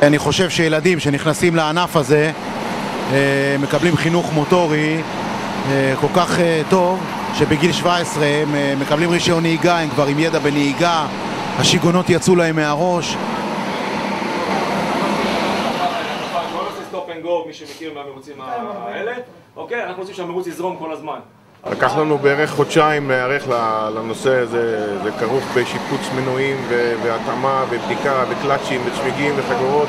אני חושב שילדים שנכנסים לענף הזה מקבלים חינוך מוטורי כל כך טוב, שבגיל 17 הם מקבלים רישיון נהיגה, הם כבר עם ידע בנהיגה, השיגונות יצאו להם מהראש. מי שמכיר מהמרוצים האלה, אוקיי? אנחנו רוצים שהמרוץ יזרום כל הזמן. לקח לנו בערך חודשיים להיערך לנושא הזה, זה כרוך בשיפוץ מנועים והתאמה ובדיקה וקלאצ'ים וצמיגים וחגורות.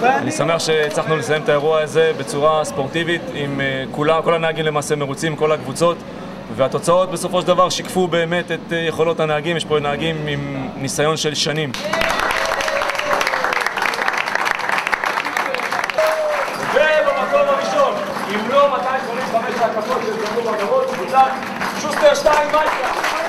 אני שמח שהצלחנו לסיים את האירוע הזה בצורה ספורטיבית, עם כל הנהגים למעשה מרוצים, כל הקבוצות, והתוצאות בסופו של דבר שיקפו באמת את יכולות הנהגים. יש פה נהגים עם ניסיון של שנים. ובמקום הראשון, אם לא 285 הקפות של זכו בגרות, קבוצת שוסטר 2 מייסטר.